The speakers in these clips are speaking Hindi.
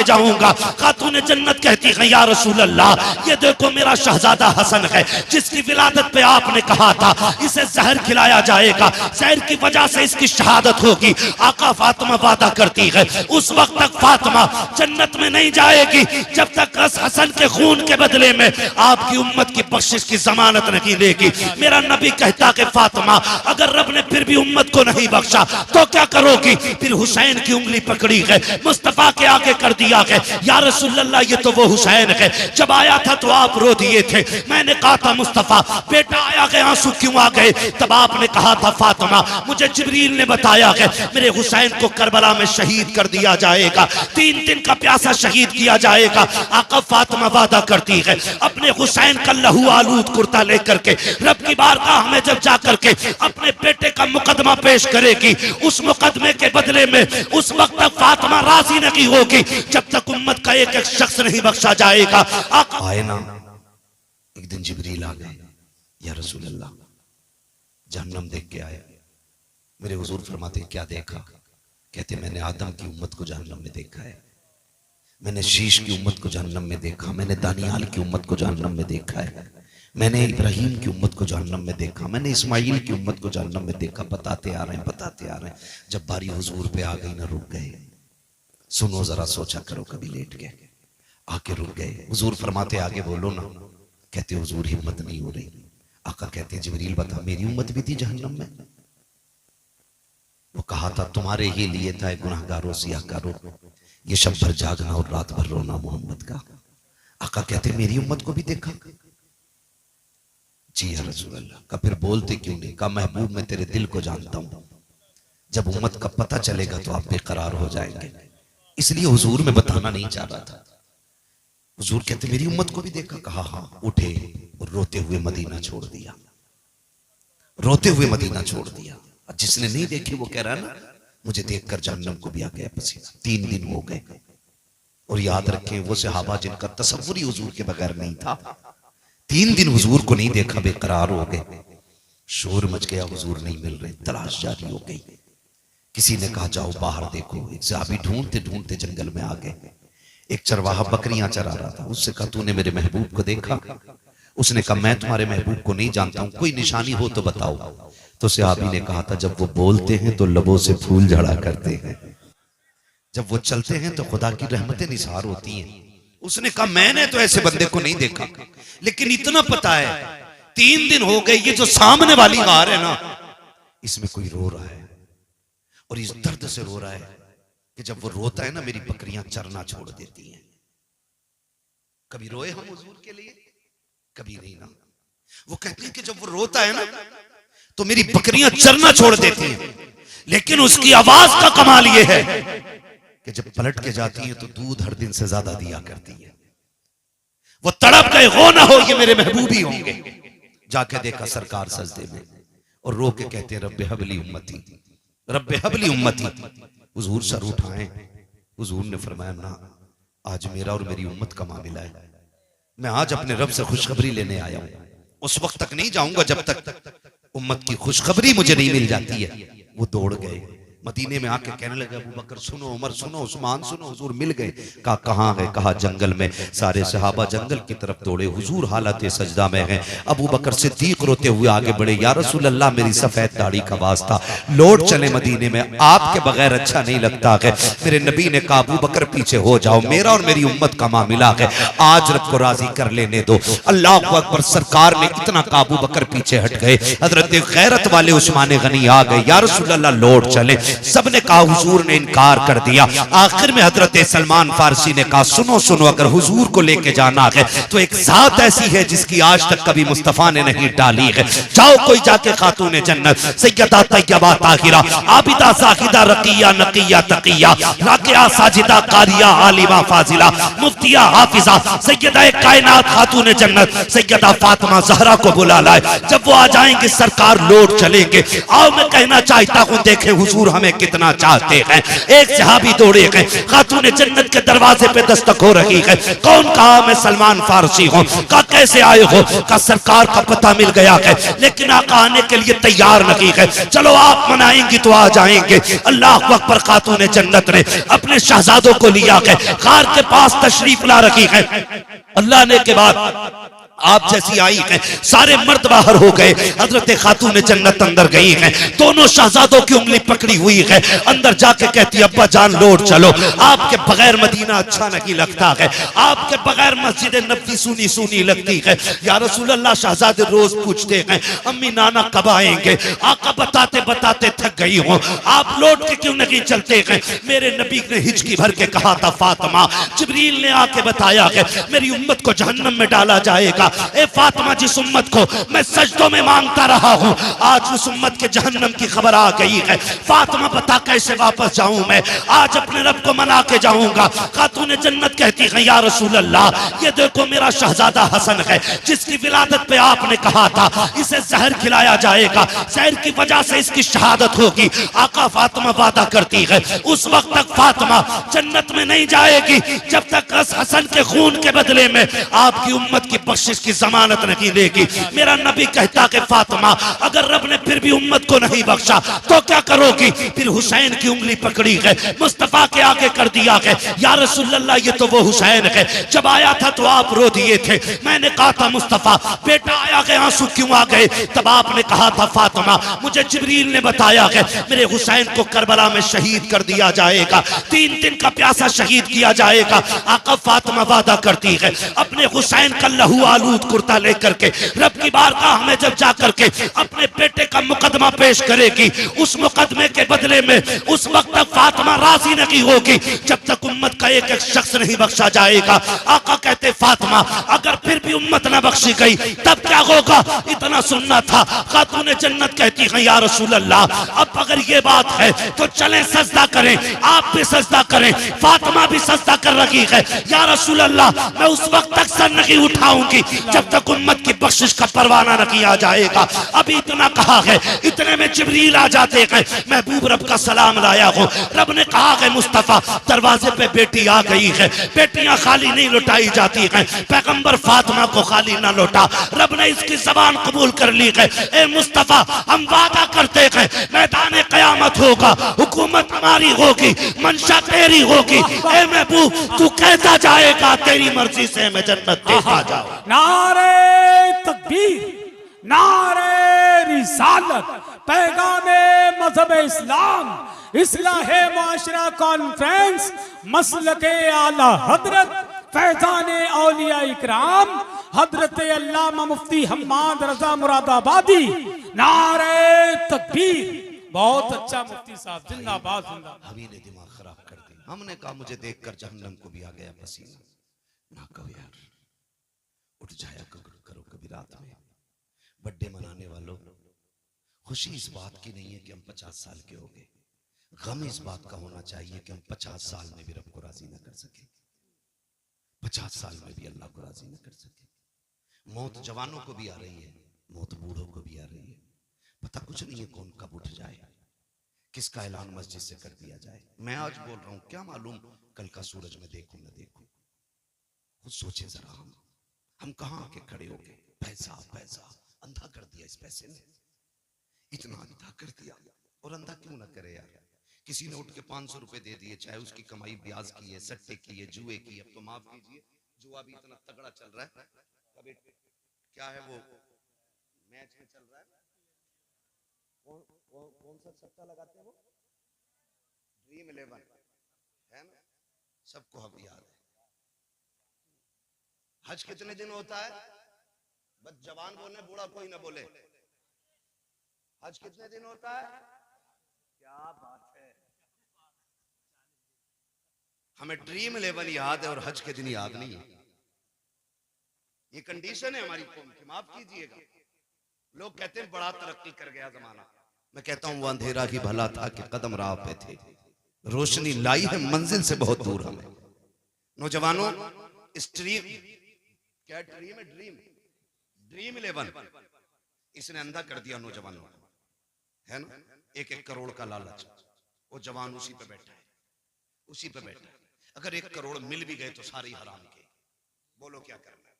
के जाऊंगा। खातून जन्नत कहती है या रसूल अल्लाह, ये देखो मेरा शहजादा हसन है जिसकी विलादत पे आपने कहा था इसे जहर खिलाया जाएगा, जहर की वजह से इसकी शहादत होगी। आका फातिमा वादा करती है उस वक्त तक फातिमा जन्नत में नहीं जाएगी जब तक हसन के खून के बदले में आपकी उम्मत की बख्शिश की जमानत नहीं लेगी। मेरा नबी कहता कि फातिमा अगर रब ने फिर भी उम्मत को नहीं बख्शा तो क्या करोगी? फिर हुसैन की उंगली पकड़ी है, मुस्तफा के आगे कर दिया है, या रसूल अल्लाह ये तो वो हुसैन है, जब आया था तो आप रो दिए थे। मैंने कहा था मुस्तफा बेटा आया गया आंसू क्यों आ गए? तब आपने कहा था फातिमा मुझे जिब्रील ने बताया है मेरे हुसैन को करबला में शहीद कर दिया जाएगा, 3 दिन का प्यासा शहीद किया जाएगा। आका फातिमा वादा करती है अपने हुसैन का लहू आलूद कुर्ता लेकर के रब की बारगाह में जब जाकर के अपने बेटे का मुकदमा पेश करेगी, उस मुकदमे के बदले में उस वक्त तक फातिमा राजी नहीं होगी जब तक उम्मत का एक एक शख्स नहीं बख्शा जाएगा। आए ना एक दिन जिब्रील आ गए, या रसूल अल्लाह जहन्नम देख के आए। मेरे हुजूर फरमाते क्या देखा? कहते मैंने आदम की उम्मत को जहन्नम में देखा है, मैंने शीश की उम्मत को जहन्नम में देखा, मैंने दानियाल की उम्मत को जहन्नम में देखा है, मैंने इब्राहिम की उम्मत को जहन्नम में देखा, मैंने इस्माइल की उम्मत को जहन्नम में देखा। बताते आ रहे हैं बताते आ रहे हैं, जब बारी हुजूर पे आ गई ना रुक गए। सुनो जरा सोचा करो, कभी लेट गए आके रुक गए। हुजूर फरमाते आगे बोलो ना, कहते हुजूर हिम्मत नहीं हो रही। आका कहते जिब्रील बता मेरी उम्मत भी थी जहन्नम में? वो कहा था तुम्हारे ही लिए था गुनाहगारों सियाहकारों, ये शब भर जागना और रात भर रोना मोहम्मद का। आका कहते मेरी उम्मत को भी देखा? जी या रसूल अल्लाह। का फिर बोलते क्यों नहीं? का महबूब मैं तेरे दिल को जानता हूं, जब उम्मत का पता चलेगा तो आप बेकरार हो जाएंगे, इसलिए हुजूर में बताना नहीं चाह रहा था। हुजूर कहते मेरी उम्मत को भी देखा? कहा हाँ। उठे और रोते हुए मदीना छोड़ दिया, रोते हुए मदीना छोड़ दिया। जिसने नहीं देखे वो कह रहा है ना मुझे देखकर जहन्नम को भी आ गया पसीना। 3 दिन हो गए। और याद रखें वो सहाबा जिनका तसव्वुर ही हुजूर के बगैर नहीं था, 3 दिन हुजूर को नहीं देखा, बेकरार हो गए। शोर मच गया, हुजूर नहीं मिल रहे, तलाश जारी हो गई। किसी ने कहा जाओ बाहर देखो। एक सहाबी ढूंढते ढूंढते जंगल में आ गए। एक चरवाहा बकरियां चरा रहा था, उससे कहा तूने मेरे महबूब को देखा? उसने कहा मैं तुम्हारे महबूब को नहीं जानता हूं, कोई निशानी हो तो बताओ। तो सहाबी ने कहा था जब वो बोलते हैं तो लबों से फूल झड़ा करते हैं, जब वो चलते हैं तो खुदा की रहमतें निसार होती हैं। उसने कहा मैंने तो ऐसे बंदे को नहीं देखा, लेकिन इतना पता है 3 दिन हो गए ये जो सामने वाली गार है ना इसमें कोई रो रहा है, और इस दर्द से रो रहा है कि जब वो रोता है ना मेरी बकरियां चरना छोड़ देती हैं। कभी रोए हम हुजूर के लिए? कभी नहीं ना। वो कहते हैं कि जब वो रोता है ना तो मेरी बकरियां चरना छोड़ देती हैं, लेकिन उसकी आवाज का कमाल ये है कि जब पलट के जाती है तो दूध हर दिन से ज्यादा दिया करती है। वो तड़प गए हो ना हो ये मेरे महबूब ही होंगे। जाके देखा सरकार सजदे में और रो के कहते हैं रब्बे हबली उम्मती, रब्बे हबली उम्मती। हुजूर सर उठाए, हुजूर ने फरमाया ना आज मेरा और मेरी उम्मत का मामला है, मैं आज अपने रब से खुशखबरी लेने आया हूं। उस वक्त तक नहीं जाऊंगा जब तक उम्मत की खुशखबरी मुझे नहीं मिल जाती है। वो दौड़ गए मदीने में आके कहने लगे अबू बकर सुनो, उमर सुनो, उस्मान सुनो। हुजूर मिल गए। कहा कहाँ है? कहा जंगल में। सारे सहाबा जंगल की तरफ दौड़े। हुजूर हालत सजदा में हैं। अबू बकर सिद्दीक रोते हुए आगे बढ़े, या रसूल अल्लाह मेरी सफेद दाढ़ी का वास्ता, लौट चले मदीने में, आपके बगैर अच्छा नहीं लगता है। मेरे नबी ने कहा अबू बकर पीछे हो जाओ, मेरा और मेरी उम्मत का मामला है, आज रब को राजी कर लेने दो। अल्लाह अकबर। सरकार ने इतना कहा अबू बकर पीछे हट गए। हजरत गैरत वाले उस्मान गनी आ गए, या रसूल अल्लाह लौट चले। सबने कहा हुजूर ने इनकार कर दिया। आखिर में हजरत सलमान फारसी ने कहा सुनो सुनो, अगर हुजूर को लेके जाना है तो एक जात ऐसी है जिसकी आज तक कभी मुस्तफा ने नहीं डाली है। जाओ कोई जाके खातून जन्नत सैयदा तैयबा ताहिरा आबिदा साहिदा रकिया नकिया तकिया राकिया साजिदा कारिया आलिमा फाजिला मुफ्तिया हाफिजा सैयदा कायनात खातून जन्नत सैयदा फातिमा ज़हरा को बुला लाए। जब वो आ जाएंगे सरकार लौट चलेंगे। आओ मैं कहना चाहता हूं देखे हुजूर हमें कितना चाहते हैं। एक सहाबी दौड़े गए, खातून जन्नत के दरवाजे पे दस्तक हो रही है। कौन? कहा मैं सलमान फारसी हूँ। कहा कैसे आए हो? कहा सरकार का पता मिल गया है, लेकिन आका आने के लिए तैयार नहीं है, चलो आप मनाएंगी तो आ जाएंगे। अल्लाह अकबर। खातून जन्नत ने अपने शहजादों को लिया है, गार के पास तशरीफ ला रखी है। अल्लाह ने के बाद आप जैसी आई है, सारे मर्द बाहर हो गए, हजरत खातून जन्नत अंदर गई है, दोनों शहजादों की उंगली पकड़ी हुई है, अंदर जाके कहती अब्बा जान लौट चलो, आपके बगैर मदीना अच्छा नहीं लगता है, आपके बगैर मस्जिद नबी सुनी सुनी लगती है। या रसूल अल्लाह, शहजादे रोज पूछते हैं अम्मी नाना कब आएंगे? आका बताते बताते थक गई हूँ, आप लौट के क्यों नहीं चलते हैं? मेरे नबी ने हिचकी भर के कहा था फातिमा, जिब्रील ने आके बताया है मेरी उम्मत को जहन्नम में डाला जाएगा। ए फातिमा, जिस उम्मत को मैं सजदों में मांगता रहा हूं, आज उस उम्मत के जहन्नम की खबर आ गई है। फातिमा बता कैसे वापस जाऊं मैं? आज अपने रब को मना के जाऊंगा। खातून जन्नत कहती है या रसूल अल्लाह, ये देखो मेरा शहजादा हसन है, जिसकी विलादत पे आपने कहा था इसे जहर खिलाया जाएगा, जहर की वजह से इसकी शहादत होगी। आका, फातिमा वादा करती है उस वक्त तक फातिमा जन्नत में नहीं जाएगी जब तक हसन के खून के बदले में आपकी उम्मत की बख्शिश की जमानत नहीं देगी। मेरा नबी कहता कि फातिमा, अगर रब ने फिर भी उम्मत को नहीं बख्शा तो क्या करोगी? फिर हुसैन की उंगली पकड़ी है, मुस्तफा के आगे कर दिया है, या रसूल अल्लाह ये तो वो हुसैन है, जब आया था तो आप रो दिए थे। मैंने कहा था मुस्तफा बेटा आया है, आंसू क्यों आ गए? तब आपने कहा था फातिमा मुझे जिब्रील ने बताया है मेरे हुसैन को करबला में शहीद कर दिया जाएगा, 3 दिन का प्यासा शहीद किया जाएगा। आका, फातिमा वादा करती है अपने हुसैन का लहू आलूद कुर्ता लेकर के रब की बारगाह में जब जाकर के अपने बेटे का मुकदमा पेश करेगी, उस मुकदमे के बदले में उस वक्त तक फातिमा राजी नहीं होगी जब तक उम्मत का एक एक शख्स नहीं बख्शा जाएगा। आका कहते फातिमा अगर फिर भी उम्मत ना बख्शी गई तब क्या होगा? इतना सुनना था। खातून जन्नत कहती है या रसूल अल्लाह, अब अगर ये बात है तो चलें सजदा करें, आप भी सजदा करें। फातिमा भी सजदा कर रही है। या रसूल अल्लाह, मैं उस वक्त तक सर नहीं उठाऊंगी जब तक उम्मत की बख्शिश का परवाना न किया जाएगा। अभी इतना कहा है, इतने में जिब्रील आ जाते हैं, महबूब रब का सलाम लाया हूं। रब ने कहा है मुस्तफा दरवाजे पे बेटी आ गई है, बेटियां खाली नहीं लौटाई जाती हैं, पैगंबर फातिमा को खाली ना लौटा। रब ने इसकी जबान कबूल कर ली है। ए मुस्तफा, हम वादा करते हैं मैदान क़यामत होगा, हुकूमत हमारी होगी, मंशा तेरी होगी। ए महबूब, तू कहता जाएगा तेरी मर्जी से मैं जन्नत देता जाऊं। नारे तकबीर, नारे रिसालत, पैगामे मजहब इस्लाम, इस्लाहे माशरा कॉन्फ्रेंस, मसलके आला हजरत फैजाने औलिया इकराम हजरत अल्लामा मुफ्ती हम्माद रजा मुरादाबादी। नारे तकबीर। बहुत अच्छा मुफ्ती साहब, जिंदाबाद जिंदाबाद। हमी ने दिमाग खराब कर दिया। हमने कहा मुझे देखकर जहन्नम को भी आ गया पसीना। ना कहो यार, उठ जाया करो कभी रात में। बर्थडे मनाने वालों, खुशी इस बात की नहीं है कि हम 50 साल के हो गए, गम इस बात का होना चाहिए कि हम 50 साल में भी रब को राजी न कर सके, 50 साल में भी अल्लाह को राजी न कर सके। मौत जवानों को भी आ रही है, मौत बूढ़ों को भी आ रही है। पता कुछ नहीं है कौन कब उठ जाए, किसका ऐलान मस्जिद से कर दिया जाए। मैं आज बोल रहा हूं, क्या मालूम कल का सूरज में देखूं न देखूं। खुद सोचे जरा, हम कहां आके खड़े हो गए। पैसा पैसा अंधा कर दिया, इस पैसे ने इतना अंधा कर दिया। और अंधा क्यों ना करे यार। किसी ने उठ के 500 रुपए दे दिए, चाहे उसकी कमाई ब्याज की है, सट्टे की है, जुए की। अब तो माफ कीजिए, जुआ भी इतना तगड़ा चल रहा है। कभी क्या है वो मैच में चल रहा है, कौन सा सट्टा लगाते हैं वो, ड्रीम 11 है ना, सबको अब याद है। हज कितने दिन होता है? बस जवान बोले, बूढ़ा कोई ना बोले। हज कितने दिन होता है? क्या बात है, हमें ड्रीम 11 याद है और हज के दिन याद नहीं है। ये कंडीशन है हमारी कौम की, माफ कीजिएगा। लोग कहते हैं बड़ा तरक्की कर गया जमाना। मैं कहता हूं वो अंधेरा ही भला था कि कदम राह पे थे, रोशनी लाई है मंजिल से बहुत दूर हमें। नौजवानों, इस ड्रीम, क्या ड्रीम है, ड्रीम 11 इसने अंधा कर दिया नौजवानों को, है ना। 1-1 करोड़ का लालच, वो जवान उसी पे बैठा है, उसी पे बैठा है। अगर 1 करोड़ मिल भी गए तो सारे ही हराम के। बोलो क्या करना है?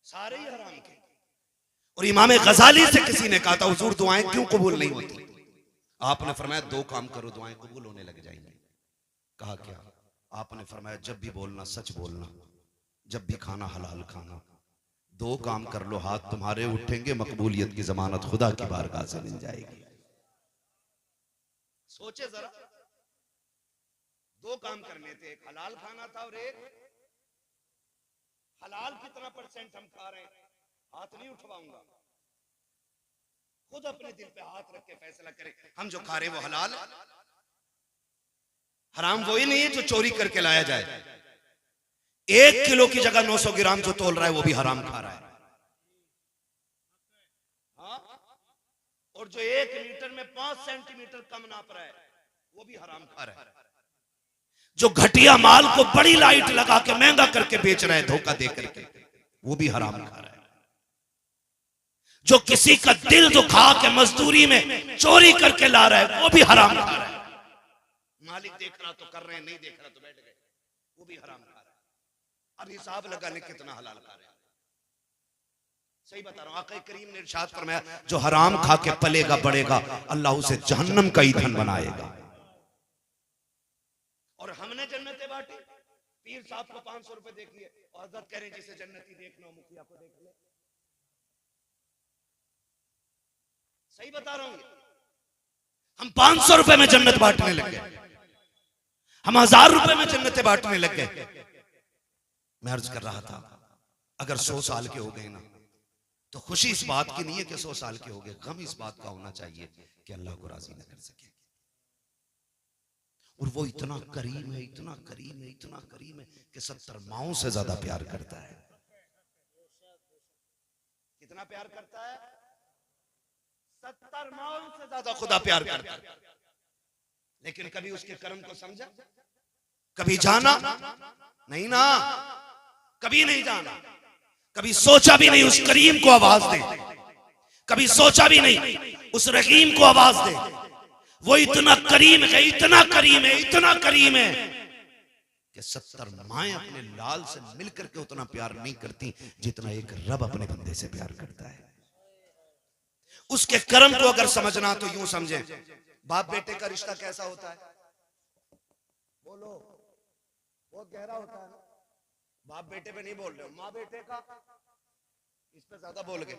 सारे ही हराम के। और इमाम गजाली से किसी ने कहा था, हुजूर दुआएं क्यों कबूल नहीं होती? आपने फरमाया 2 काम करो, दुआएं कबूल होने लग जाएंगी। कहा क्या? आपने फरमाया जब भी बोलना सच बोलना, जब भी खाना हलाल खाना। 2 काम कर लो, हाथ तुम्हारे उठेंगे, मकबूलियत की जमानत खुदा की बारगाह से मिल जाएगी। सोचे जरा, 2 काम करने थे, एक हलाल खाना था और एक हलाल कितना % हम खा रहे हैं, हाथ नहीं उठवाऊंगा। खुद अपने दिल पे हाथ रख के फैसला करें, हम जो खा रहे हैं वो हलाल है? हराम वही नहीं है जो चोरी करके लाया जाए। 1 किलो की जगह 900 ग्राम जो तोल रहा है वो भी हराम खा रहा है। हाँ? और जो 1 लीटर में 5 सेंटीमीटर कम नाप रहा है वो भी हराम खा रहा है। जो घटिया माल को बड़ी लाइट लगा के महंगा करके बेच रहा है धोखा दे करके, वो भी हराम खा रहा है। जो किसी का दिल दुखा के मजदूरी में चोरी करके ला रहा है वो भी हराम खा रहा है। मालिक देख रहा तो कर रहे हैं, नहीं देख रहा तो बैठ गए, वो भी हराम खा रहा है। अब हिसाब लगा ले कितना हलाल खा रहे हैं। सही बता रहा हूं, आका करीम ने इरशाद फरमाया जो हराम खा के पलेगा बढ़ेगा, अल्लाह उसे जहन्नम का ईंधन बनाएगा। और हमने जन्नतें बांटी, पीर साहब को 500 रुपए देख लिए और हजरत कह रहे हैं जिसे जन्नती देखना हो मुखिया को देख ले। सही बता रहा हूं, हम 500 रुपए में जन्नत बांटने लग गए, हम 1000 रुपए में जन्नतें बांटने लग गए। मैं अर्ज कर रहा था अगर 100 साल के हो गए ना तो खुशी इस बात की नहीं है कि 100 साल के हो गए, गम इस बात का होना चाहिए कि अल्लाह को राजी न कर सके। और वो इतना करीम है, इतना करीम है, इतना करीम है कि 70 माओं से ज्यादा प्यार करता है। कितना प्यार करता है? 70 माओं से ज्यादा खुदा प्यार करता है। लेकिन कभी उसके कर्म को समझा? कभी जाना? नहीं ना, कभी नहीं जाना। कभी सोचा भी नहीं उस करीम को आवाज दे, कभी सोचा भी नहीं उस रहीम को आवाज दे। वो इतना करीम है, इतना करीम है, इतना करीम है कि 70 माएं अपने लाल से मिलकर के उतना प्यार नहीं करती जितना एक रब अपने बंदे से प्यार करता है। उसके कर्म को अगर समझना तो यूं समझे, बाप बेटे का रिश्ता कैसा होता है? बोलो, बहुत गहरा होता है ना। बाप बेटे पे नहीं बोल रहे हो, माँ बेटे का, इस पे ज्यादा बोल गए।